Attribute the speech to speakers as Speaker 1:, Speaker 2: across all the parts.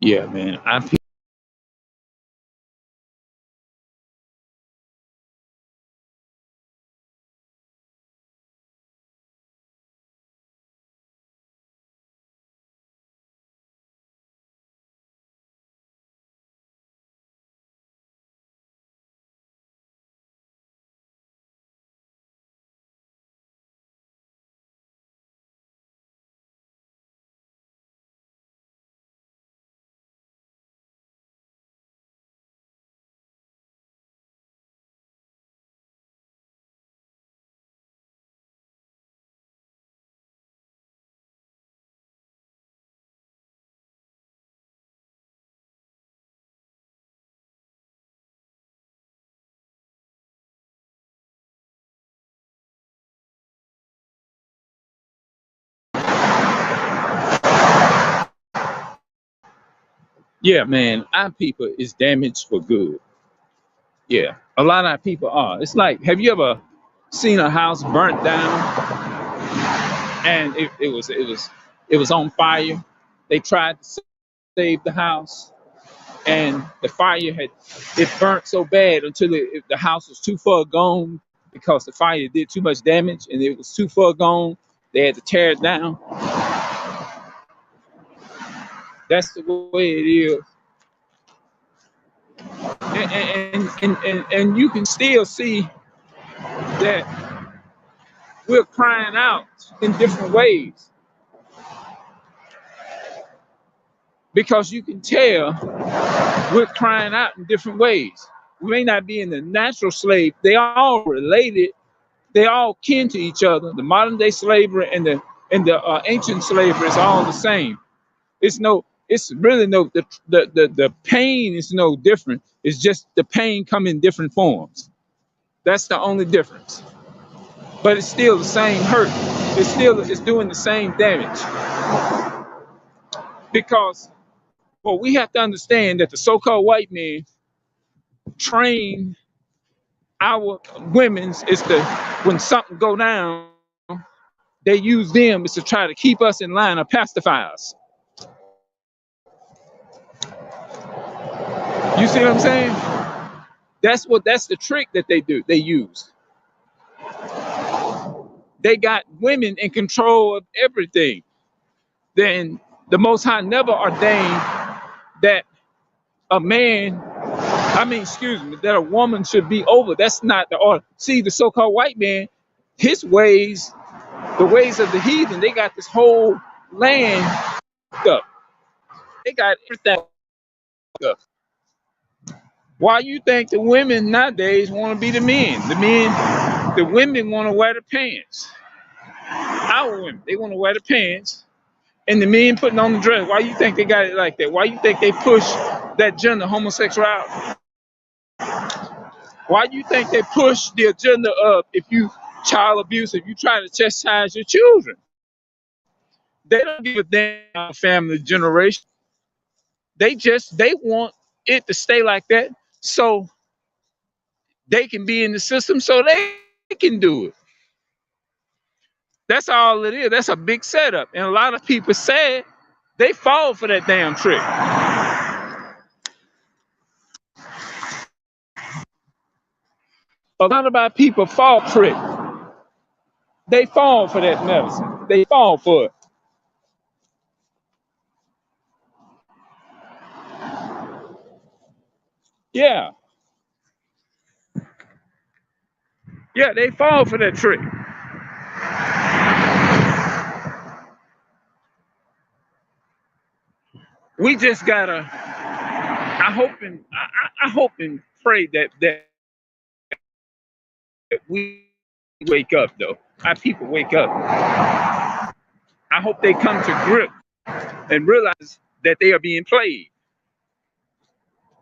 Speaker 1: Yeah, man. Yeah, man. Our people is damaged for good. Yeah, a lot of our people are. It's like, have you ever seen a house burnt down and it was on fire? They tried to save the house, and the fire had it burnt so bad until the house was too far gone because the fire did too much damage and it was too far gone. They had to tear it down. That's the way it is, and you can still see that we're crying out in different ways because you can tell we're crying out in different ways. We may not be in the natural slave; they all related. They all kin to each other. The modern day slavery and the ancient slavery is all the same. It's no. It's really no. The pain is no different. It's just the pain come in different forms. That's the only difference. But it's still the same hurt. It's doing the same damage because well we have to understand that the so-called white men train our women's is to when something go down they use them is to try to keep us in line or pacify us. You see what I'm saying? That's the trick that they use. They got women in control of everything. Then the Most High never ordained that a man, I mean, excuse me, that a woman should be over. That's not the order. See, the so-called white man, his ways, the ways of the heathen, they got this whole land up. They got everything up. Why you think the women nowadays want to be the men? The women want to wear the pants. Our women, they want to wear the pants, and the men putting on the dress. Why you think they got it like that? Why you think they push that gender homosexuality? Why you think they push the agenda of if you child abuse, if you try to chastise your children? They don't give a damn about family generation. They want it to stay like that so they can be in the system so they can do it. That's all it is. That's a big setup. And a lot of people say they fall for that damn trick. A lot of our people fall trick. They fall for that medicine. They fall for it. Yeah. Yeah, they fall for that trick. We just gotta I hope and pray that we wake up though. Our people wake up. I hope they come to grip and realize that they are being played.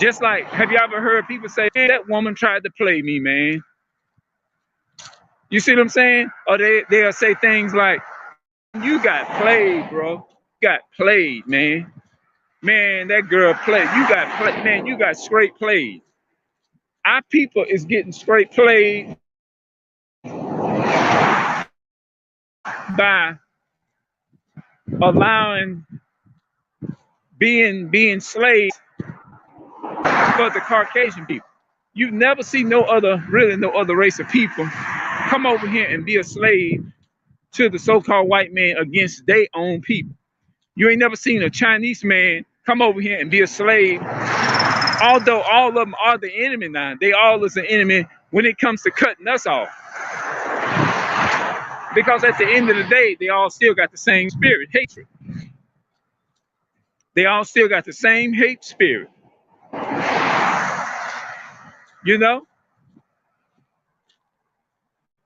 Speaker 1: Just like, have you ever heard people say, "Man, that woman tried to play me, man"? You see what I'm saying? Or they'll say things like, "You got played, bro. You got played, man. Man, that girl played. You got played, man. You got straight played." Our people is getting straight played by allowing being slaves for the Caucasian people. You never see no other race of people come over here and be a slave to the so-called white man against their own people. You ain't never seen a Chinese man come over here and be a slave, although all of them are the enemy now. They all is an enemy when it comes to cutting us off. Because at the end of the day, they all still got the same spirit, hatred. They all still got the same hate spirit, you know?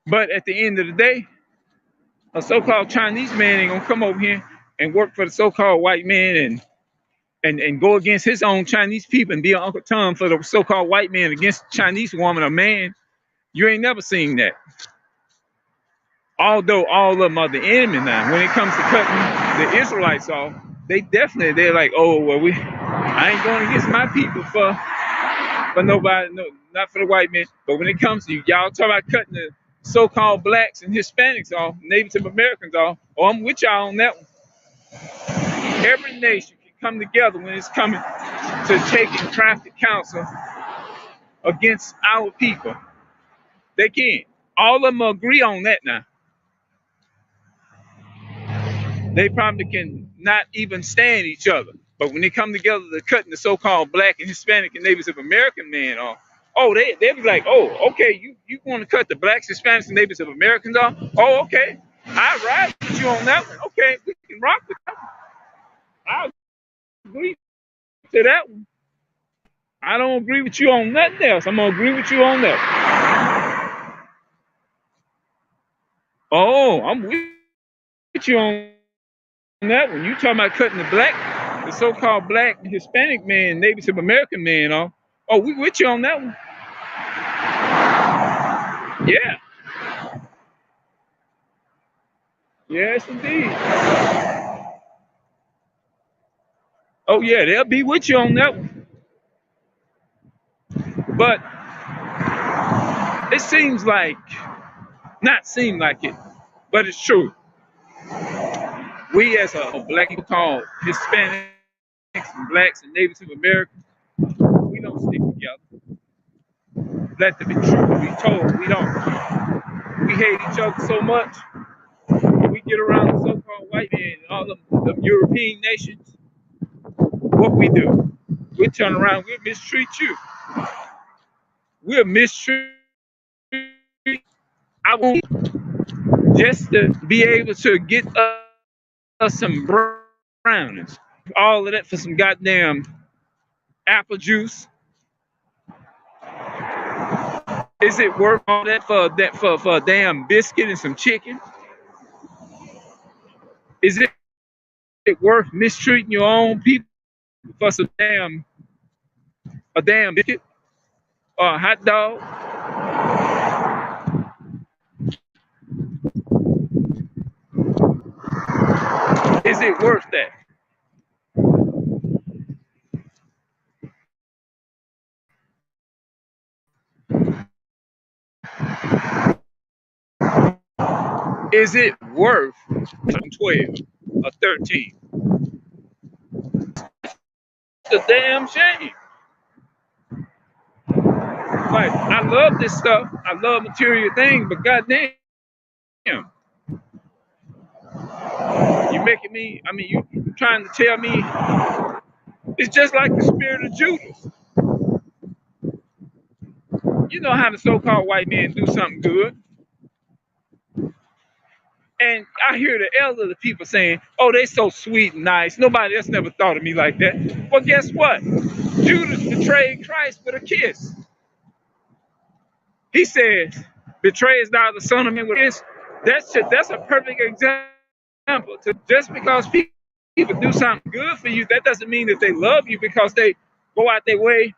Speaker 1: But at the end of the day, a so-called Chinese man ain't gonna come over here and work for the so-called white man and go against his own Chinese people and be an Uncle Tom for the so-called white man against Chinese woman or man. You ain't never seen that. Although all of them are the enemy now, when it comes to cutting the Israelites off, they're like, oh well, I ain't going against my people for nobody, no, not for the white man. But when it comes to y'all talking about cutting the so-called blacks and Hispanics off, Native Americans off, oh, I'm with y'all on that one. Every nation can come together when it's coming to taking crafty counsel against our people. They can. All of them agree on that now. They probably can not even stand each other. But when they come together to cutting the so-called black and Hispanic and Native American man off, oh, they be like, oh, okay, you want to cut the blacks, Hispanics, and Native Americans off? Oh, okay, I ride with you on that one. Okay, we can rock with that one. I agree to that one. I don't agree with you on nothing else. I'm gonna agree with you on that. Oh, I'm with you on that one. You talking about cutting the so-called black Hispanic man, Native American man off? Oh, we with you on that one. Yeah. Yes, indeed. Oh yeah, they'll be with you on that one. But it seems like, not seem like it, but it's true. We as a black people called Hispanics and blacks and Native Americans, we don't stick together. Let the truth be told, we don't. We hate each other so much. When we get around the so-called white man and all of the European nations, what we do, we turn around, we'll mistreat you. We'll mistreat I want just to be able to get us some brownies. All of that for some goddamn apple juice. Is it worth all that for a damn biscuit and some chicken? Is it worth mistreating your own people for some a damn biscuit or a hot dog? Is it worth that? Is it worth 12 or 13? It's a damn shame. Like, I love this stuff. I love material things, but goddamn, you making me, I mean, you trying to tell me it's just like the spirit of Judas. You know how the so-called white man do something good. And I hear the elderly people saying, oh, they so sweet and nice. Nobody else never thought of me like that. Well, guess what? Judas betrayed Christ with a kiss. He says, betrays thou the Son of Man with a kiss. That's a perfect example. Just because people do something good for you, that doesn't mean that they love you because they go out their way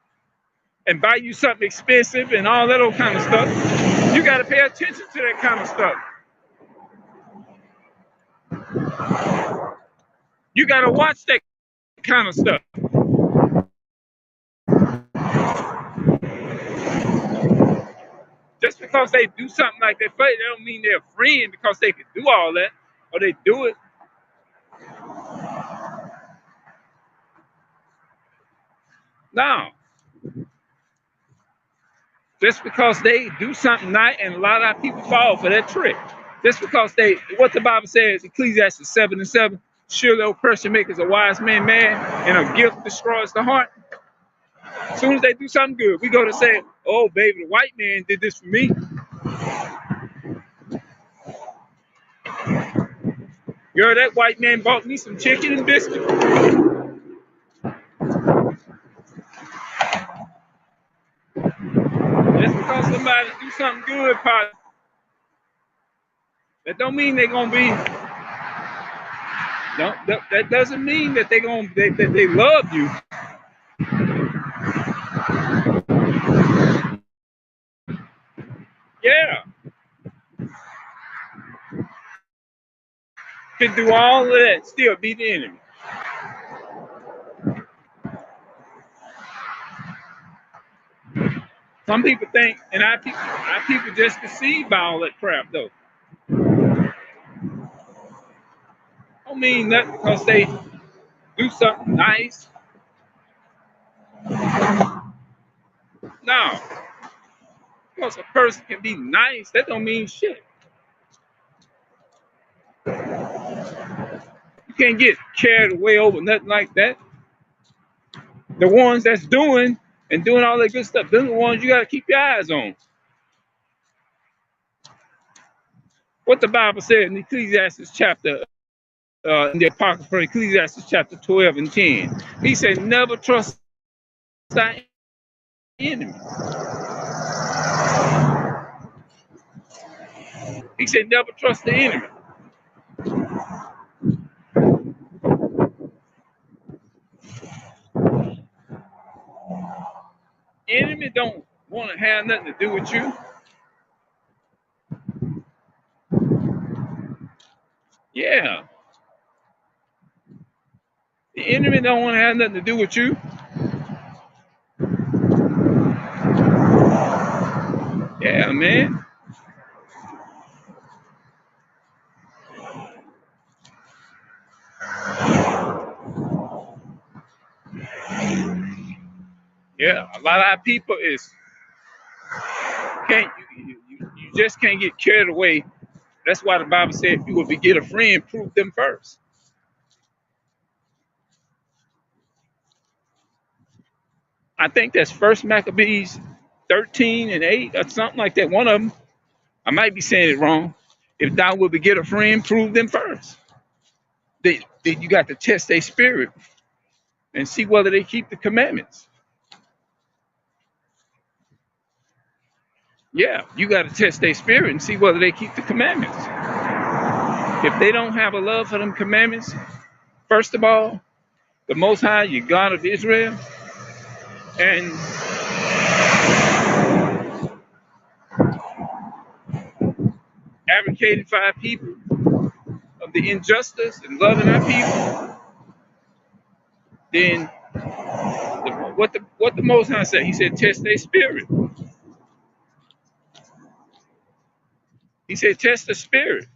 Speaker 1: and buy you something expensive and all that old kind of stuff. You got to pay attention to that kind of stuff. You got to watch that kind of stuff. Just because they do something like that, they don't mean they're a friend because they can do all that or they do it. Now, just because they do something nice, and a lot of our people fall for that trick. Just because they, what the Bible says, Ecclesiastes 7:7, surely oppression makes a wise man mad, and a gift destroys the heart. As soon as they do something good, we go to say, oh, baby, the white man did this for me. Girl, that white man bought me some chicken and biscuit. Just because somebody do something good, that don't mean they're gonna be. No, that doesn't mean that that they love you. Yeah, can do all of that, still be the enemy. Some people think, and our people just deceived by all that crap though. Don't mean that because they do something nice. No, because a person can be nice, that don't mean shit. You can't get carried away over nothing like that. The ones that's doing all that good stuff, they're the ones you got to keep your eyes on. What the Bible said in Ecclesiastes chapter, in the Apocrypha, Ecclesiastes chapter 12 and 10. He said, never trust thy enemy. He said, never trust the enemy. Enemy don't want to have nothing to do with you. Yeah. The enemy don't want to have nothing to do with you. Yeah, man. Yeah, a lot of our people is can't you just can't get carried away. That's why the Bible said if you will get a friend, prove them first. I think that's First Maccabees 13 and 8 or something like that. One of them. I might be saying it wrong. If thou wilt get a friend, prove them first. Then you got to test their spirit and see whether they keep the commandments. Yeah, you got to test their spirit and see whether they keep the commandments. If they don't have a love for them commandments, first of all, the Most High, your God of Israel, and advocated for our people of the injustice and loving our people, then what the Most High said, He said, test their spirit. He said, test the spirit.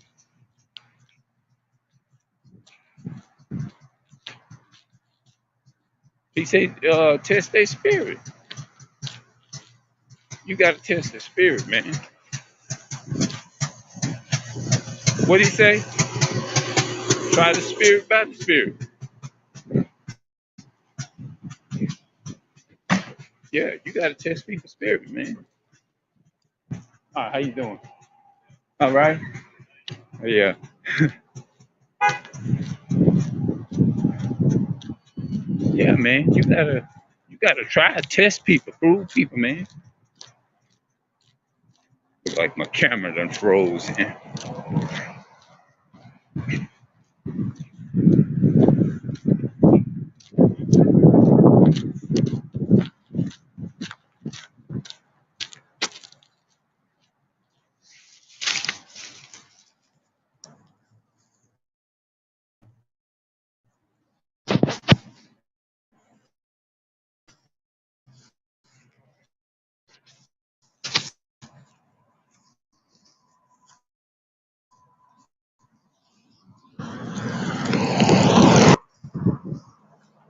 Speaker 1: He said, test their spirit. You got to test the spirit, man. What did he say? Try the spirit by the spirit. Yeah, you got to test people's spirit, man. All right, how you doing? All right. Yeah. Yeah, man. You gotta try to test people, prove people, man. Look like my camera done froze. Man.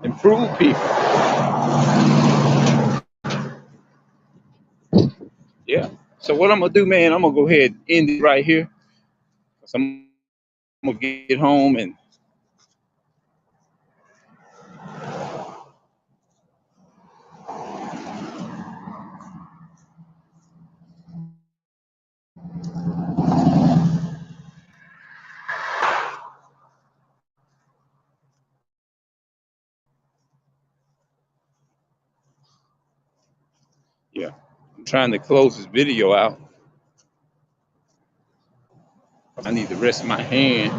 Speaker 1: And prove people. So what I'm gonna do, man, I'm gonna go ahead and end it right here. 'Cause I'm gonna get home and yeah, I'm trying to close this video out. I need to rest my hand.